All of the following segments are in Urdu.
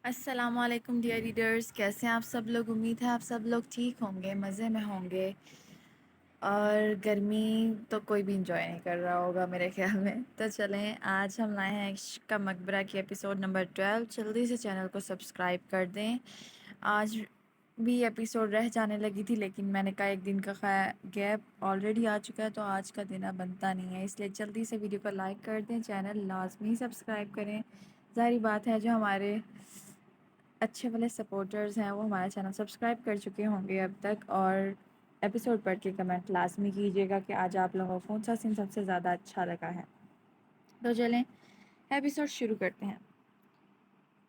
السلام علیکم ڈیئر ریڈرز، کیسے ہیں آپ سب لوگ؟ امید ہے آپ سب لوگ ٹھیک ہوں گے، مزے میں ہوں گے، اور گرمی تو کوئی بھی انجوائے نہیں کر رہا ہوگا میرے خیال میں۔ تو چلیں، آج ہم لائے ہیں عشق کا مقبرہ کی ایپیسوڈ نمبر 12۔ جلدی سے چینل کو سبسکرائب کر دیں۔ آج بھی ایپیسوڈ رہ جانے لگی تھی، لیکن میں نے کہا ایک دن کا گیپ آلریڈی آ چکا ہے تو آج کا دن اب بنتا نہیں ہے، اس لیے جلدی سے ویڈیو کو لائک کر دیں، چینل لازمی سبسکرائب کریں۔ ظاہری بات ہے جو ہمارے اچھے والے سپورٹرز ہیں وہ ہمارا چینل سبسکرائب کر چکے ہوں گے اب تک، اور ایپیسوڈ پڑھ کے کمنٹ لازمی کیجیے گا کہ آج آپ لوگوں کو کون سا سین سب سے زیادہ اچھا لگا ہے۔ تو چلیں ایپیسوڈ شروع کرتے ہیں۔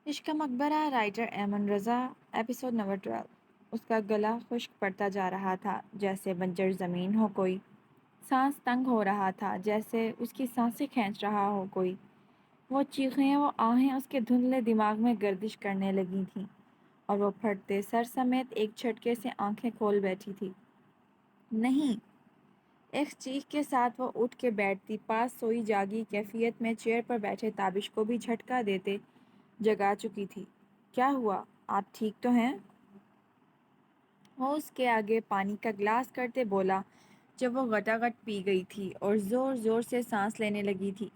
عشق کا مقبرہ، رائٹر ایمن رضا، ایپیسوڈ نمبر 12۔ اس کا گلا خشک پڑتا جا رہا تھا جیسے بنجر زمین ہو کوئی، سانس تنگ ہو رہا تھا جیسے اس کی سانسیں کھینچ رہا ہو کوئی۔ وہ چیخیں، وہ آہیں اس کے دھندلے دماغ میں گردش کرنے لگی تھیں، اور وہ پھٹتے سر سمیت ایک جھٹکے سے آنکھیں کھول بیٹھی تھی۔ نہیں! ایک چیخ کے ساتھ وہ اٹھ کے بیٹھتی، پاس سوئی جاگی کیفیت میں چیئر پر بیٹھے تابش کو بھی جھٹکا دیتے جگا چکی تھی۔ کیا ہوا؟ آپ ٹھیک تو ہیں؟ وہ اس کے آگے پانی کا گلاس کرتے بولا جب وہ گٹاگٹ پی گئی تھی اور زور زور سے سانس لینے لگی تھی۔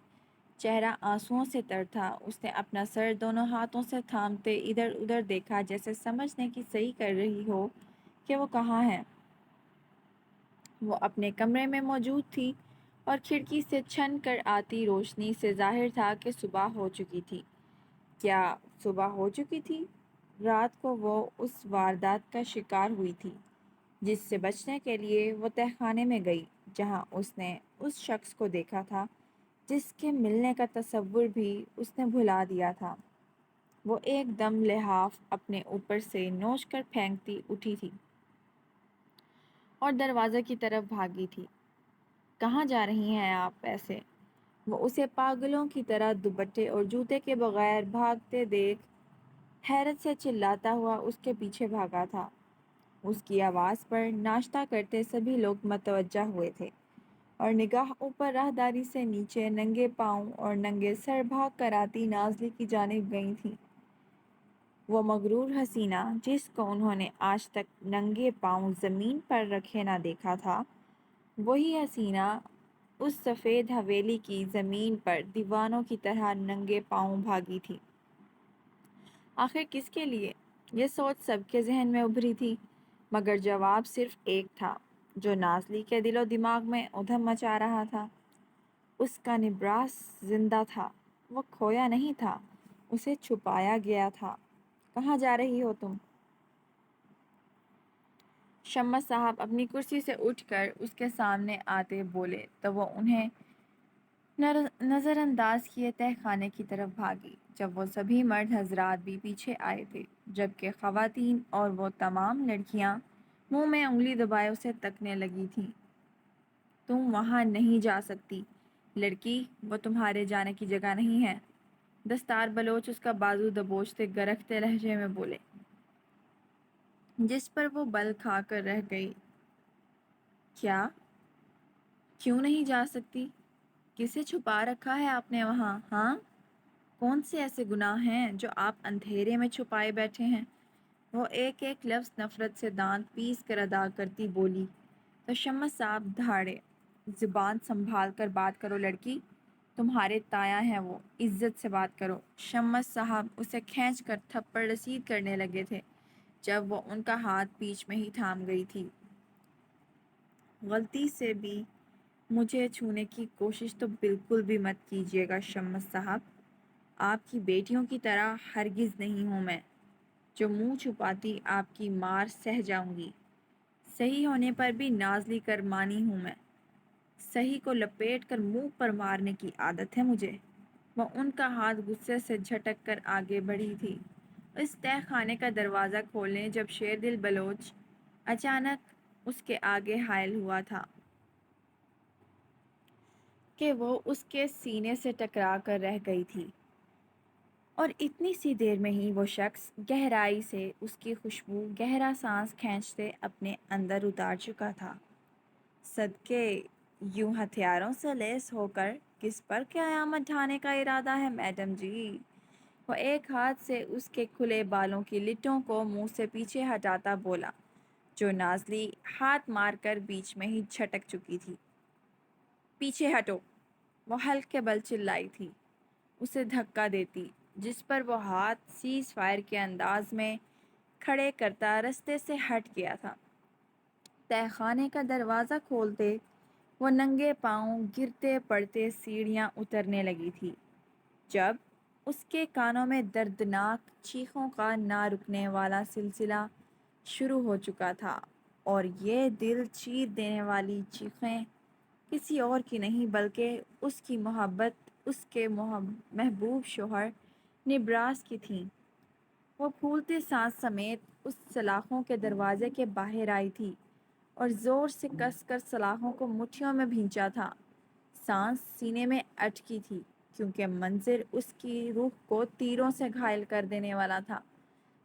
چہرہ آنسوؤں سے تر تھا۔ اس نے اپنا سر دونوں ہاتھوں سے تھامتے ادھر ادھر دیکھا جیسے سمجھنے کی صحیح کر رہی ہو کہ وہ کہاں ہے۔ وہ اپنے کمرے میں موجود تھی اور کھڑکی سے چھن کر آتی روشنی سے ظاہر تھا کہ صبح ہو چکی تھی۔ کیا صبح ہو چکی تھی؟ رات کو وہ اس واردات کا شکار ہوئی تھی جس سے بچنے کے لیے وہ تہہ خانے میں گئی، جہاں اس نے اس شخص کو دیکھا تھا جس کے ملنے کا تصور بھی اس نے بھلا دیا تھا۔ وہ ایک دم لحاف اپنے اوپر سے نوچ کر پھینکتی اٹھی تھی اور دروازے کی طرف بھاگی تھی۔ کہاں جا رہی ہیں آپ ایسے؟ وہ اسے پاگلوں کی طرح دوپٹے اور جوتے کے بغیر بھاگتے دیکھ حیرت سے چلاتا ہوا اس کے پیچھے بھاگا تھا۔ اس کی آواز پر ناشتہ کرتے سبھی لوگ متوجہ ہوئے تھے، اور نگاہ اوپر راہداری سے نیچے ننگے پاؤں اور ننگے سر بھاگ کر آتی نازلی کی جانب گئی تھیں۔ وہ مغرور حسینہ جس کو انہوں نے آج تک ننگے پاؤں زمین پر رکھے نہ دیکھا تھا، وہی حسینہ اس سفید حویلی کی زمین پر دیوانوں کی طرح ننگے پاؤں بھاگی تھی۔ آخر کس کے لیے؟ یہ سوچ سب کے ذہن میں ابھری تھی، مگر جواب صرف ایک تھا جو نازلی کے دل و دماغ میں ادھم مچا رہا تھا۔ اس کا نبراس زندہ تھا، وہ کھویا نہیں تھا، اسے چھپایا گیا تھا۔ کہاں جا رہی ہو تم؟ شمس صاحب اپنی کرسی سے اٹھ کر اس کے سامنے آتے بولے تو وہ انہیں نظر انداز کیے تہہ خانے کی طرف بھاگی، جب وہ سبھی مرد حضرات بھی پیچھے آئے تھے، جبکہ خواتین اور وہ تمام لڑکیاں منہ میں انگلی دبائے اسے تکنے لگی تھیں۔ تم وہاں نہیں جا سکتی لڑکی، وہ تمہارے جانے کی جگہ نہیں ہے۔ دستار بلوچ اس کا بازو دبوچتے گرجتے لہجے میں بولے، جس پر وہ بل کھا کر رہ گئی۔ کیا؟ کیوں نہیں جا سکتی؟ کسے چھپا رکھا ہے آپ نے وہاں؟ ہاں؟ کون سے ایسے گناہ ہیں جو آپ اندھیرے میں چھپائے بیٹھے ہیں؟ وہ ایک ایک لفظ نفرت سے دانت پیس کر ادا کرتی بولی تو شمس صاحب دھاڑے، زبان سنبھال کر بات کرو لڑکی، تمہارے تایاں ہیں وہ، عزت سے بات کرو۔ شمس صاحب اسے کھینچ کر تھپڑ رسید کرنے لگے تھے جب وہ ان کا ہاتھ بیچ میں ہی تھام گئی تھی۔ غلطی سے بھی مجھے چھونے کی کوشش تو بالکل بھی مت کیجیے گا شمس صاحب، آپ کی بیٹیوں کی طرح ہرگز نہیں ہوں میں، جو منہ چھپاتی آپ کی مار سہ جاؤں گی۔ صحیح ہونے پر بھی نازلی کر مانی ہوں میں، صحیح کو لپیٹ کر منہ پر مارنے کی عادت ہے مجھے۔ وہ ان کا ہاتھ غصے سے جھٹک کر آگے بڑھی تھی اس تہہ خانے کا دروازہ کھولنے، جب شیر دل بلوچ اچانک اس کے آگے حائل ہوا تھا کہ وہ اس کے سینے سے ٹکرا کر رہ گئی تھی، اور اتنی سی دیر میں ہی وہ شخص گہرائی سے اس کی خوشبو گہرا سانس کھینچتے اپنے اندر اتار چکا تھا۔ صدقے، یوں ہتھیاروں سے لیس ہو کر کس پر قیامت ڈھانے کا ارادہ ہے میڈم جی؟ وہ ایک ہاتھ سے اس کے کھلے بالوں کی لٹوں کو منہ سے پیچھے ہٹاتا بولا، جو نازلی ہاتھ مار کر بیچ میں ہی چھٹک چکی تھی۔ پیچھے ہٹو، وہ ہلکے بل چلائی تھی، اسے دھکا دیتی، جس پر وہ ہاتھ سیز فائر کے انداز میں کھڑے کرتا رستے سے ہٹ گیا تھا۔ تہہ خانے کا دروازہ کھولتے وہ ننگے پاؤں گرتے پڑتے سیڑھیاں اترنے لگی تھی، جب اس کے کانوں میں دردناک چیخوں کا نہ رکنے والا سلسلہ شروع ہو چکا تھا، اور یہ دل چیر دینے والی چیخیں کسی اور کی نہیں بلکہ اس کی محبت، اس کے محبوب شوہر نبراس کی تھیں۔ وہ پھولتے سانس سمیت اس سلاخوں کے دروازے کے باہر آئی تھی اور زور سے کس کر سلاخوں کو مٹھیوں میں بھینچا تھا۔ سانس سینے میں اٹکی تھی، کیونکہ منظر اس کی روح کو تیروں سے گھائل کر دینے والا تھا۔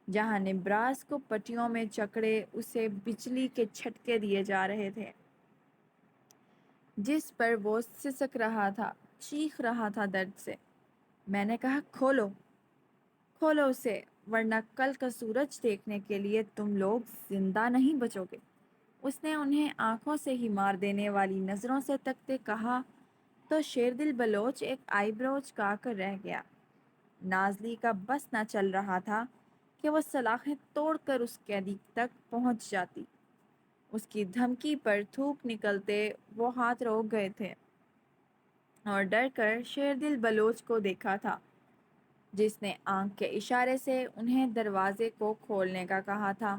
جہاں نبراس کو پٹیوں میں جکڑے اسے بجلی کے جھٹکے دیے جا رہے تھے، جس پر وہ سسک رہا تھا، چیخ رہا تھا درد سے۔ میں نے کہا کھولو، کھولو اسے، ورنہ کل کا سورج دیکھنے کے لیے تم لوگ زندہ نہیں بچو گے۔ اس نے انہیں آنکھوں سے ہی مار دینے والی نظروں سے تکتے کہا تو شیردل بلوچ ایک آئی برو چکا کر رہ گیا۔ نازلی کا بس نہ چل رہا تھا کہ وہ سلاخیں توڑ کر اس قیدی تک پہنچ جاتی۔ اس کی دھمکی پر تھوک نکلتے وہ ہاتھ روک گئے تھے اور ڈر کر شیردل بلوچ کو دیکھا تھا، جس نے آنکھ کے اشارے سے انہیں دروازے کو کھولنے کا کہا تھا،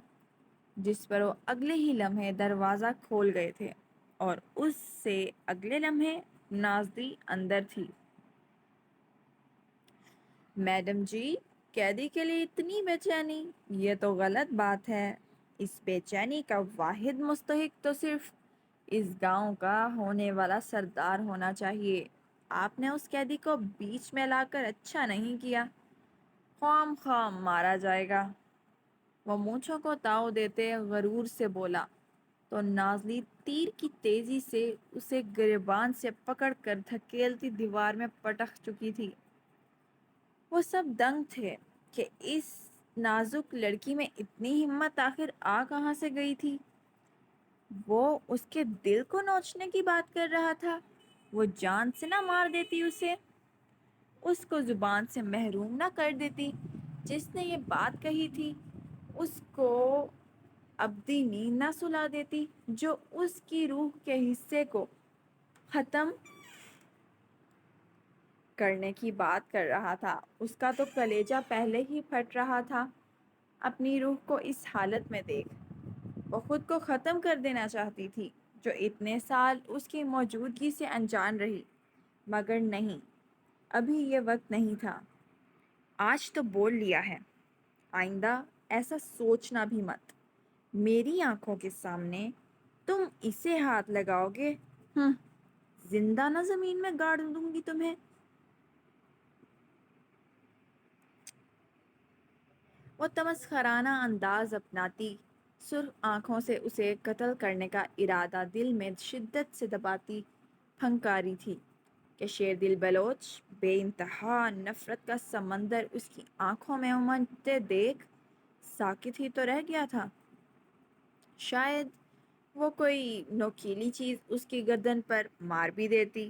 جس پر وہ اگلے ہی لمحے دروازہ کھول گئے تھے، اور اس سے اگلے لمحے نازلی اندر تھی۔ میڈم جی، قیدی کے لیے اتنی بے چینی؟ یہ تو غلط بات ہے۔ اس بے چینی کا واحد مستحق تو صرف اس گاؤں کا ہونے والا سردار ہونا چاہیے۔ آپ نے اس قیدی کو بیچ میں لا کر اچھا نہیں کیا، خام خام مارا جائے گا۔ وہ مونچھوں کو تاؤ دیتے غرور سے بولا تو نازلی تیر کی تیزی سے اسے گریبان سے پکڑ کر دھکیلتی دیوار میں پٹک چکی تھی۔ وہ سب دنگ تھے کہ اس نازک لڑکی میں اتنی ہمت آخر آ کہاں سے گئی تھی۔ وہ اس کے دل کو نوچنے کی بات کر رہا تھا، وہ جان سے نہ مار دیتی اسے، اس کو زبان سے محروم نہ کر دیتی۔ جس نے یہ بات کہی تھی اس کو ابدی نیند نہ سلا دیتی، جو اس کی روح کے حصے کو ختم کرنے کی بات کر رہا تھا۔ اس کا تو کلیجہ پہلے ہی پھٹ رہا تھا اپنی روح کو اس حالت میں دیکھ۔ وہ خود کو ختم کر دینا چاہتی تھی، جو اتنے سال اس کی موجودگی سے انجان رہی، مگر نہیں، ابھی یہ وقت نہیں تھا۔ آج تو بول لیا ہے، آئندہ ایسا سوچنا بھی مت۔ میری آنکھوں کے سامنے تم اسے ہاتھ لگاؤ گے، زندہ نہ زمین میں گاڑ دوں گی تمہیں۔ وہ تمسخرانہ انداز اپناتی، سرخ آنکھوں سے اسے قتل کرنے کا ارادہ دل میں شدت سے دباتی پھنکاری تھی کہ شیردل بلوچ بے انتہا نفرت کا سمندر اس کی آنکھوں میں امنڈتے دیکھ ساکت ہی تو رہ گیا تھا۔ شاید وہ کوئی نوکیلی چیز اس کی گردن پر مار بھی دیتی،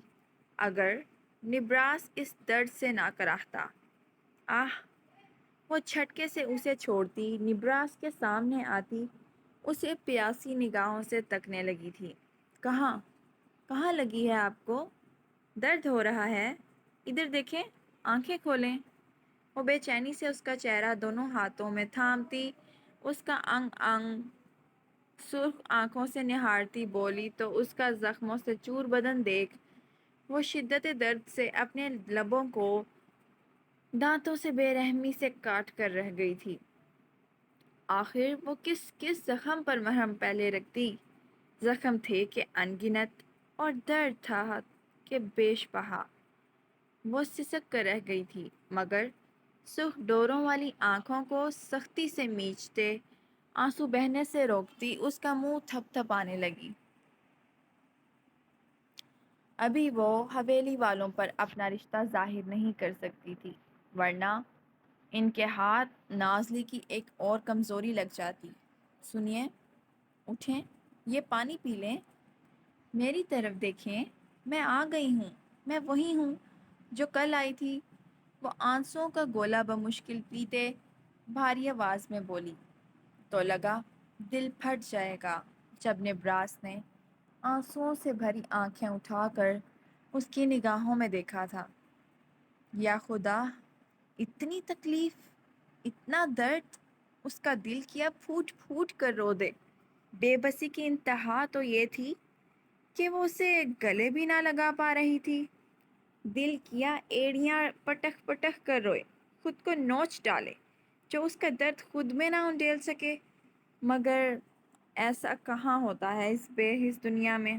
اگر نبراس اس درد سے نہ کراہتا۔ آہ! وہ جھٹکے سے اسے چھوڑتی، نبراس کے سامنے آتی، اسے پیاسی نگاہوں سے تکنے لگی تھی۔ کہاں کہاں لگی ہے آپ کو؟ درد ہو رہا ہے؟ ادھر دیکھیں، آنکھیں کھولیں۔ وہ بے چینی سے اس کا چہرہ دونوں ہاتھوں میں تھامتی، اس کا انگ انگ سرخ آنکھوں سے نہارتی بولی تو اس کا زخموں سے چور بدن دیکھ وہ شدت درد سے اپنے لبوں کو دانتوں سے بے رحمی سے کاٹ کر رہ گئی تھی۔ آخر وہ کس کس زخم پر مرہم پہلے رکھتی؟ زخم تھے کہ ان گنت، اور درد تھا کہ بیش بہا۔ وہ سسک کر رہ گئی تھی، مگر سرخ ڈوروں والی آنکھوں کو سختی سے مینچتے، آنسو بہنے سے روکتی اس کا منہ تھپ تھپانے لگی۔ ابھی وہ حویلی والوں پر اپنا رشتہ ظاہر نہیں کر سکتی تھی، ورنہ ان کے ہاتھ نازلی کی ایک اور کمزوری لگ جاتی۔ سنیے، اٹھیں، یہ پانی پی لیں، میری طرف دیکھیں، میں آ گئی ہوں، میں وہی ہوں جو کل آئی تھی۔ وہ آنسوؤں کا گولا بمشکل پیتے بھاری آواز میں بولی تو لگا دل پھٹ جائے گا جب نبراس نے آنسوؤں سے بھری آنکھیں اٹھا کر اس کی نگاہوں میں دیکھا تھا۔ یا خدا، اتنی تکلیف، اتنا درد! اس کا دل کیا پھوٹ پھوٹ کر رو دے۔ بے بسی کی انتہا تو یہ تھی کہ وہ اسے گلے بھی نہ لگا پا رہی تھی۔ دل کیا ایڑیاں پٹک پٹک کر روئے، خود کو نوچ ڈالے، جو اس کا درد خود میں نہ انڈیل سکے۔ مگر ایسا کہاں ہوتا ہے اس بے حس دنیا میں۔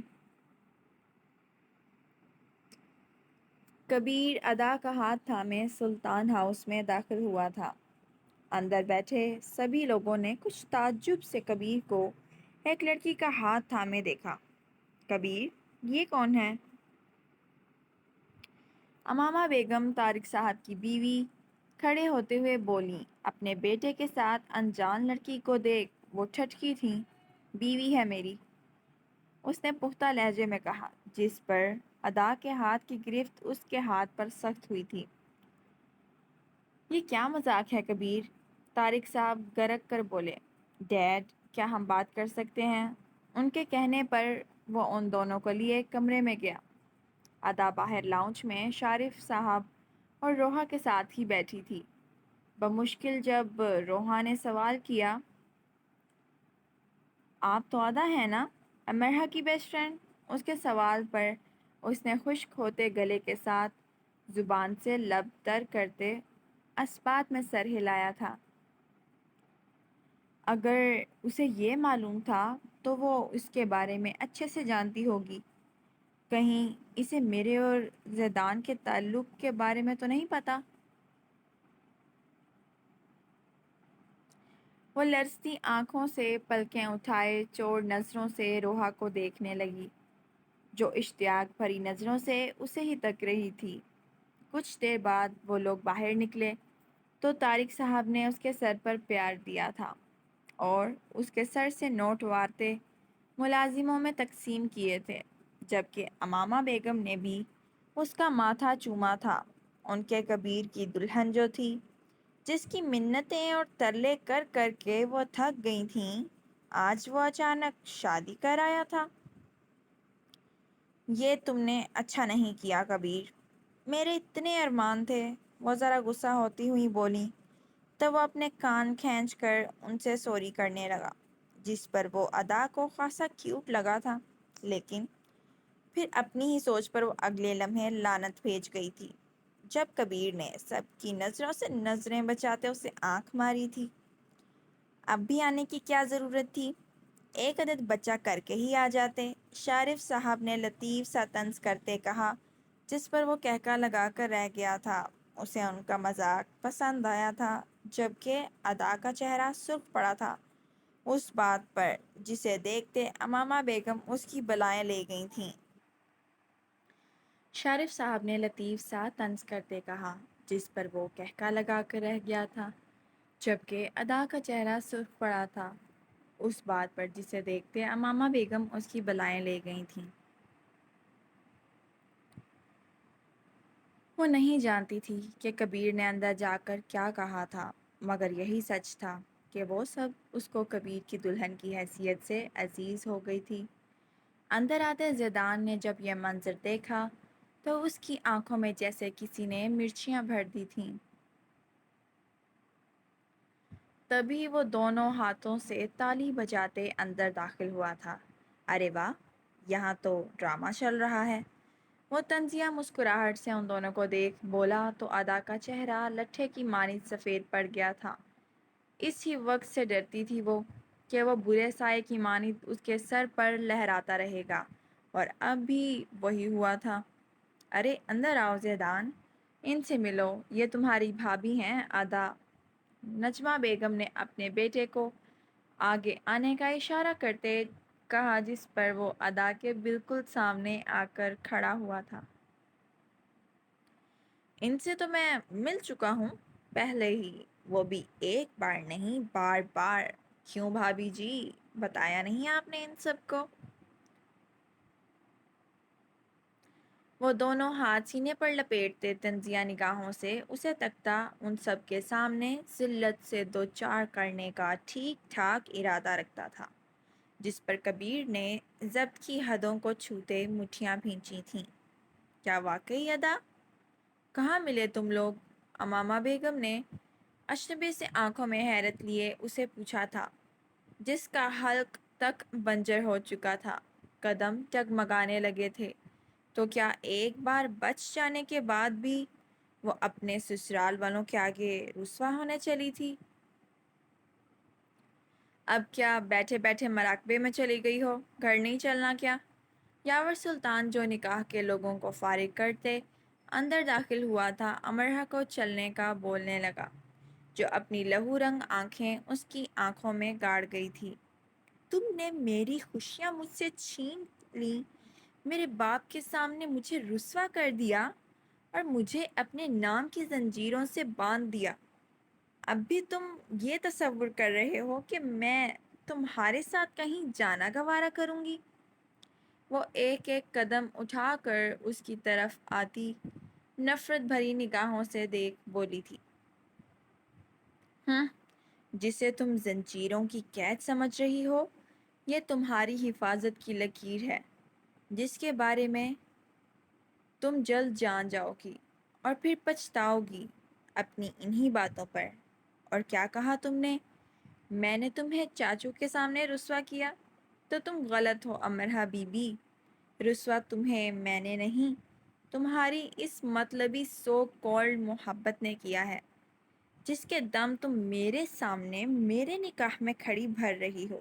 کبیر ادا کا ہاتھ تھامے سلطان ہاؤس میں داخل ہوا تھا۔ اندر بیٹھے سبھی لوگوں نے کچھ تعجب سے کبیر کو ایک لڑکی کا ہاتھ تھامے دیکھا۔ کبیر، یہ کون ہے؟ امامہ بیگم، طارق صاحب کی بیوی، کھڑے ہوتے ہوئے بولیں، اپنے بیٹے کے ساتھ انجان لڑکی کو دیکھ وہ ٹھٹکی تھیں۔ بیوی ہے میری، اس نے پختہ لہجے میں کہا، جس پر ادا کے ہاتھ کی گرفت اس کے ہاتھ پر سخت ہوئی تھی۔ یہ کیا مذاق ہے کبیر؟ طارق صاحب گرج کر بولے، ڈیڈ، کیا ہم بات کر سکتے ہیں؟ ان کے کہنے پر وہ ان دونوں کو لیے کمرے میں گیا۔ ادا باہر لاؤنج میں شارف صاحب اور روحا کے ساتھ ہی بیٹھی تھی۔ بمشکل جب روحا نے سوال کیا، آپ تو ادا ہیں نا، امرہ کی بیسٹ فرینڈ؟ اس کے سوال پر اس نے خشک ہوتے گلے کے ساتھ زبان سے لب تر کرتے اثبات میں سر ہلایا تھا۔ اگر اسے یہ معلوم تھا تو وہ اس کے بارے میں اچھے سے جانتی ہوگی۔ کہیں اسے میرے اور زیدان کے تعلق کے بارے میں تو نہیں پتا؟ وہ لرزتی آنکھوں سے پلکیں اٹھائے چور نظروں سے روحا کو دیکھنے لگی، جو اشتیاق بھری نظروں سے اسے ہی تک رہی تھی۔ کچھ دیر بعد وہ لوگ باہر نکلے تو طارق صاحب نے اس کے سر پر پیار دیا تھا اور اس کے سر سے نوٹ وارتے ملازموں میں تقسیم کیے تھے، جبکہ امامہ بیگم نے بھی اس کا ماتھا چوما تھا۔ ان کے کبیر کی دلہن جو تھی، جس کی منتیں اور ترلے کر کر کے وہ تھک گئی تھیں، آج وہ اچانک شادی کر آیا تھا۔ یہ تم نے اچھا نہیں کیا کبیر، میرے اتنے ارمان تھے، وہ ذرا غصہ ہوتی ہوئی بولی تو وہ اپنے کان کھینچ کر ان سے سوری کرنے لگا، جس پر وہ ادا کو خاصا کیوٹ لگا تھا، لیکن پھر اپنی ہی سوچ پر وہ اگلے لمحے لعنت بھیج گئی تھی جب کبیر نے سب کی نظروں سے نظریں بچاتے اسے آنکھ ماری تھی۔ اب بھی آنے کی کیا ضرورت تھی؟ ایک عدد بچہ کر کے ہی آ جاتے، شارف صاحب نے لطیف سا طنز کرتے کہا، جس پر وہ کہکا لگا کر رہ گیا تھا۔ اسے ان کا مذاق پسند آیا تھا، جبکہ ادا کا چہرہ سرخ پڑا تھا اس بات پر، جسے دیکھتے امامہ بیگم اس کی بلائیں لے گئی تھیں۔ شارف صاحب نے لطیف سا طنز کرتے کہا، جس پر وہ کہکا لگا کر رہ گیا تھا، جبکہ ادا کا چہرہ سرخ پڑا تھا اس بات پر، جسے دیکھتے امامہ بیگم اس کی بلائیں لے گئی تھیں۔ وہ نہیں جانتی تھی کہ کبیر نے اندر جا کر کیا کہا تھا، مگر یہی سچ تھا کہ وہ سب اس کو کبیر کی دلہن کی حیثیت سے عزیز ہو گئی تھی۔ اندر آتے زیدان نے جب یہ منظر دیکھا تو اس کی آنکھوں میں جیسے کسی نے مرچیاں بھر دی تھیں۔ تبھی وہ دونوں ہاتھوں سے تالی بجاتے اندر داخل ہوا تھا۔ ارے واہ، یہاں تو ڈرامہ چل رہا ہے، وہ طنزیہ مسکراہٹ سے ان دونوں کو دیکھ بولا تو ادا کا چہرہ لٹھے کی مانند سفید پڑ گیا تھا۔ اس ہی وقت سے ڈرتی تھی وہ کہ وہ برے سائے کی مانند اس کے سر پر لہراتا رہے گا، اور اب بھی وہی ہوا تھا۔ ارے اندر آؤ زیدان، ان سے ملو، یہ تمہاری بھابھی ہیں ادا، نجمہ بیگم نے اپنے بیٹے کو آگے آنے کا اشارہ کرتے کہا، جس پر وہ ادا کے بالکل سامنے آ کر کھڑا ہوا تھا۔ ان سے تو میں مل چکا ہوں، پہلے ہی، وہ بھی ایک بار نہیں، بار بار۔ کیوں بھابھی جی، بتایا نہیں آپ نے ان سب کو؟ وہ دونوں ہاتھ سینے پر لپیٹتے تنزیہ نگاہوں سے اسے تکتا، ان سب کے سامنے ذلت سے دو چار کرنے کا ٹھیک ٹھاک ارادہ رکھتا تھا، جس پر کبیر نے ضبط کی حدوں کو چھوتے مٹھیاں بھینچی تھیں۔ کیا واقعی ادا؟ کہاں ملے تم لوگ؟ امامہ بیگم نے اشنبے سے آنکھوں میں حیرت لیے اسے پوچھا تھا، جس کا حلق تک بنجر ہو چکا تھا۔ قدم ٹگمگانے لگے تھے۔ تو کیا ایک بار بچ جانے کے بعد بھی وہ اپنے سسرال والوں کے آگے رسوا ہونے چلی تھی؟ اب کیا بیٹھے بیٹھے مراقبے میں چلی گئی ہو؟ گھر نہیں چلنا کیا؟ یاور سلطان جو نکاح کے لوگوں کو فارغ کرتے اندر داخل ہوا تھا، امرہ کو چلنے کا بولنے لگا، جو اپنی لہو رنگ آنکھیں اس کی آنکھوں میں گاڑ گئی تھی۔ تم نے میری خوشیاں مجھ سے چھین لیں، میرے باپ کے سامنے مجھے رسوا کر دیا اور مجھے اپنے نام کی زنجیروں سے باندھ دیا۔ اب بھی تم یہ تصور کر رہے ہو کہ میں تمہارے ساتھ کہیں جانا گوارا کروں گی؟ وہ ایک ایک قدم اٹھا کر اس کی طرف آتی نفرت بھری نگاہوں سے دیکھ بولی تھی، جسے تم زنجیروں کی قید سمجھ رہی ہو، یہ تمہاری حفاظت کی لکیر ہے، جس کے بارے میں تم جلد جان جاؤ گی اور پھر پچھتاؤ گی اپنی انہی باتوں پر۔ اور کیا کہا تم نے؟ میں نے تمہیں چاچو کے سامنے رسوا کیا؟ تو تم غلط ہو امرہ بی بی، رسوا تمہیں میں نے نہیں، تمہاری اس مطلبی سو کالڈ محبت نے کیا ہے، جس کے دم تم میرے سامنے میرے نکاح میں کھڑی بھر رہی ہو۔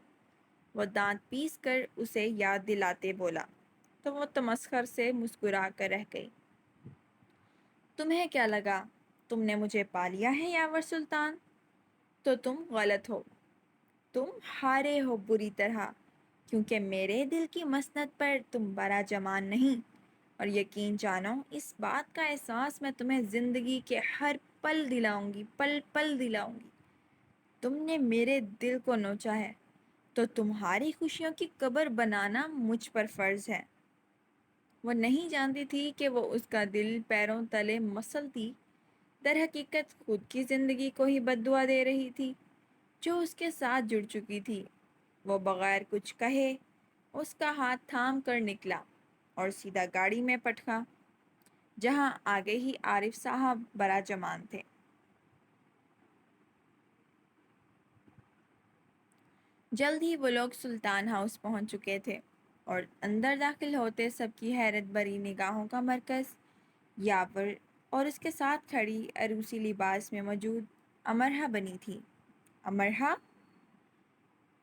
وہ دانت پیس کر اسے یاد دلاتے بولا، تو وہ تمسخر سے مسکرا کر رہ گئی۔ تمہیں کیا لگا تم نے مجھے پا لیا ہے یاور سلطان؟ تو تم غلط ہو، تم ہارے ہو بری طرح، کیونکہ میرے دل کی مسند پر تم برا جمان نہیں، اور یقین جانو اس بات کا احساس میں تمہیں زندگی کے ہر پل دلاؤں گی، پل پل دلاؤں گی۔ تم نے میرے دل کو نوچا ہے، تو تمہاری خوشیوں کی قبر بنانا مجھ پر فرض ہے۔ وہ نہیں جانتی تھی کہ وہ اس کا دل پیروں تلے مسلتی، در حقیقت خود کی زندگی کو ہی بد دعا دے رہی تھی، جو اس کے ساتھ جڑ چکی تھی۔ وہ بغیر کچھ کہے اس کا ہاتھ تھام کر نکلا اور سیدھا گاڑی میں پٹکا، جہاں آگے ہی عارف صاحب برا جمان تھے۔ جلد ہی وہ لوگ سلطان ہاؤس پہنچ چکے تھے، اور اندر داخل ہوتے سب کی حیرت بھری نگاہوں کا مرکز یاور اور اس کے ساتھ کھڑی عروسی لباس میں موجود امرہ بنی تھی۔ امرہ،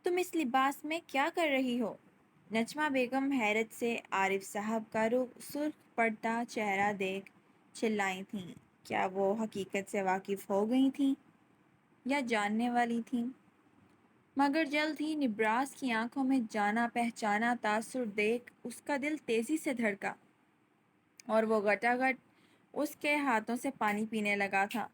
تم اس لباس میں کیا کر رہی ہو؟ نجمہ بیگم حیرت سے عارف صاحب کا سرخ پڑتا چہرہ دیکھ چلائی تھیں۔ کیا وہ حقیقت سے واقف ہو گئی تھیں یا جاننے والی تھیں؟ مگر جلد ہی نبراس کی آنکھوں میں جانا پہچانا تاثر دیکھ اس کا دل تیزی سے دھڑکا، اور وہ گٹاگٹ اس کے ہاتھوں سے پانی پینے لگا تھا،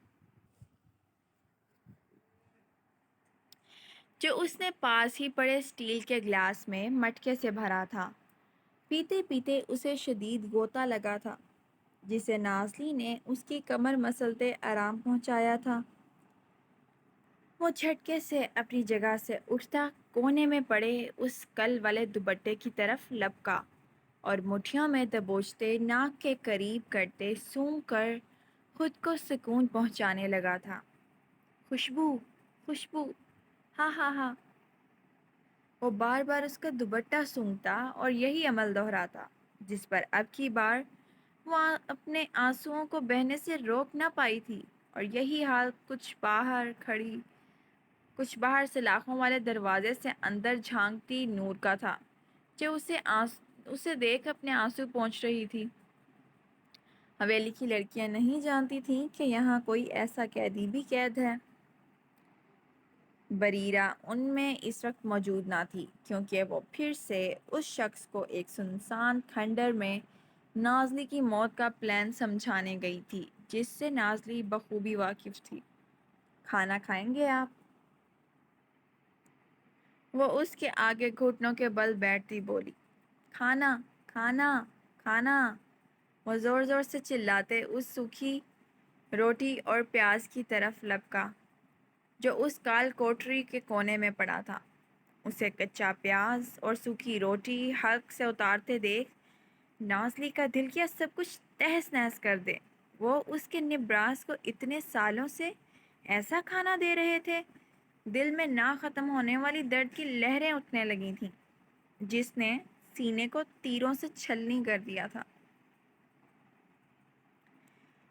جو اس نے پاس ہی پڑے اسٹیل کے گلاس میں مٹکے سے بھرا تھا۔ پیتے پیتے اسے شدید غوطہ لگا تھا، جسے نازلی نے اس کی کمر مسلتے آرام پہنچایا تھا۔ وہ جھٹکے سے اپنی جگہ سے اٹھتا کونے میں پڑے اس کل والے دوپٹے کی طرف لپکا، اور مٹھیوں میں دبوچتے ناک کے قریب کرتے سونگھ کر خود کو سکون پہنچانے لگا تھا۔ خوشبو، خوشبو، ہاں ہاں ہاں۔ وہ بار بار اس کا دوپٹہ سونگھتا اور یہی عمل دہراتا، جس پر اب کی بار وہ اپنے آنسوؤں کو بہنے سے روک نہ پائی تھی، اور یہی حال کچھ باہر سلاخوں والے دروازے سے اندر جھانکتی نور کا تھا، جو اسے دیکھ اپنے آنسو پوچھ رہی تھی۔ حویلی کی لڑکیاں نہیں جانتی تھیں کہ یہاں کوئی ایسا قیدی بھی قید ہے۔ بریرہ ان میں اس وقت موجود نہ تھی، کیونکہ وہ پھر سے اس شخص کو ایک سنسان کھنڈر میں نازلی کی موت کا پلان سمجھانے گئی تھی، جس سے نازلی بخوبی واقف تھی۔ کھانا کھائیں گے آپ؟ وہ اس کے آگے گھٹنوں کے بل بیٹھتی بولی، کھانا کھانا کھانا۔ وہ زور زور سے چلاتے اس سوکھی روٹی اور پیاز کی طرف لپکا جو اس کال کوٹری کے کونے میں پڑا تھا۔ اسے کچا پیاز اور سوکھی روٹی حلق سے اتارتے دیکھ نازلی کا دل کیا سب کچھ تہس نہس کر دے۔ وہ اس کے نبراس کو اتنے سالوں سے ایسا کھانا دے رہے تھے۔ دل میں نہ ختم ہونے والی درد کی لہریں اٹھنے لگی تھیں جس نے سینے کو تیروں سے چھلنی کر دیا تھا۔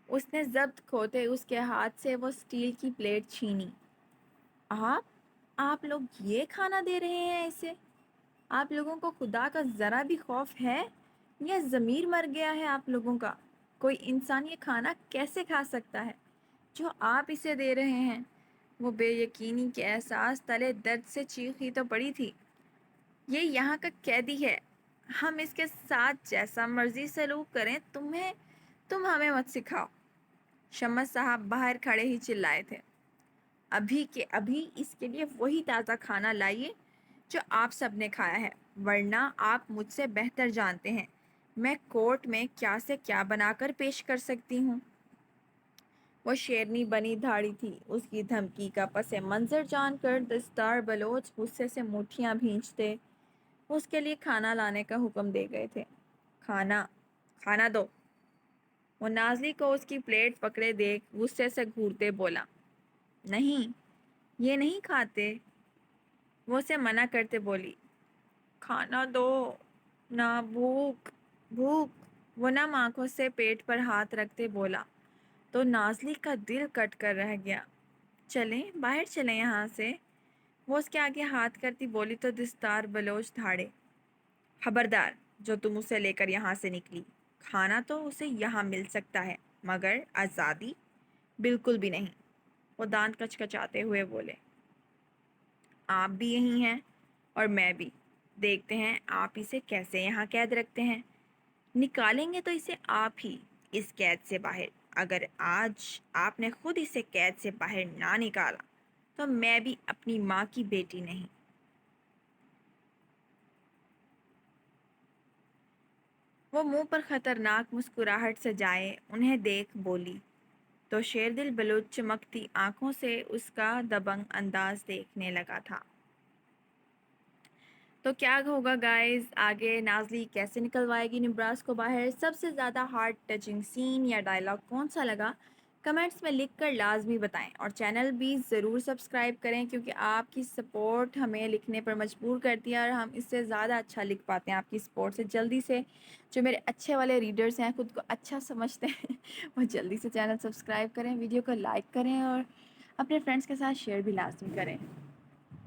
اس نے ضبط کھوتے اس کے ہاتھ سے وہ سٹیل کی پلیٹ چھینی۔ آپ لوگ یہ کھانا دے رہے ہیں اسے؟ آپ لوگوں کو خدا کا ذرا بھی خوف ہے یا ضمیر مر گیا ہے آپ لوگوں کا؟ کوئی انسان یہ کھانا کیسے کھا سکتا ہے جو آپ اسے دے رہے ہیں؟ وہ بے یقینی کے احساس تلے درد سے چیخی تو پڑی تھی۔ یہ یہاں کا قیدی ہے، ہم اس کے ساتھ جیسا مرضی سلوک کریں، تم ہمیں مت سکھاؤ۔ شمس صاحب باہر کھڑے ہی چلائے تھے، ابھی کے ابھی اس کے لیے وہی تازہ کھانا لائیے جو آپ سب نے کھایا ہے، ورنہ آپ مجھ سے بہتر جانتے ہیں میں کورٹ میں کیا سے کیا بنا کر پیش کر سکتی ہوں۔ وہ شیرنی بنی دھاڑی تھی۔ اس کی دھمکی کا پس منظر جان کر دستار بلوچ غصے سے مٹھیاں بھینچتے اس کے لیے کھانا لانے کا حکم دے گئے تھے۔ کھانا دو۔ وہ نازلی کو اس کی پلیٹ پکڑے دیکھ غصے سے گھورتے بولا، نہیں یہ نہیں کھاتے۔ وہ اسے منع کرتے بولی، کھانا دو نہ، بھوک۔ وہ نم آنکھوں سے پیٹ پر ہاتھ رکھتے بولا تو نازلی کا دل کٹ کر رہ گیا۔ چلیں باہر چلیں یہاں سے۔ وہ اس کے آگے ہاتھ کرتی بولی تو دستار بلوچ دھاڑے، خبردار جو تم اسے لے کر یہاں سے نکلی۔ کھانا تو اسے یہاں مل سکتا ہے مگر آزادی بالکل بھی نہیں۔ وہ دانت کچکچاتے ہوئے بولے، آپ بھی یہی ہیں اور میں بھی، دیکھتے ہیں آپ اسے کیسے یہاں قید رکھتے ہیں۔ نکالیں گے تو اسے آپ ہی اس قید سے باہر۔ اگر آج آپ نے خود اسے قید سے باہر نہ نکالا تو میں بھی اپنی ماں کی بیٹی نہیں۔ وہ منہ پر خطرناک مسکراہٹ سجائے انہیں دیکھ بولی تو شیر دل بلوچ چمکتی آنکھوں سے اس کا دبنگ انداز دیکھنے لگا تھا۔ تو کیا ہوگا گائز آگے؟ نازلی کیسے نکلوائے گی نبراس کو باہر؟ سب سے زیادہ ہارٹ ٹچنگ سین یا ڈائلاگ کون سا لگا کمنٹس میں لکھ کر لازمی بتائیں، اور چینل بھی ضرور سبسکرائب کریں کیونکہ آپ کی سپورٹ ہمیں لکھنے پر مجبور کرتی ہے اور ہم اس سے زیادہ اچھا لکھ پاتے ہیں آپ کی سپورٹ سے۔ جلدی سے جو میرے اچھے والے ریڈرز ہیں، خود کو اچھا سمجھتے ہیں، وہ جلدی سے چینل سبسکرائب کریں، ویڈیو کو لائک کریں اور اپنے فرینڈس کے ساتھ شیئر بھی لازمی کریں۔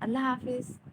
اللہ حافظ۔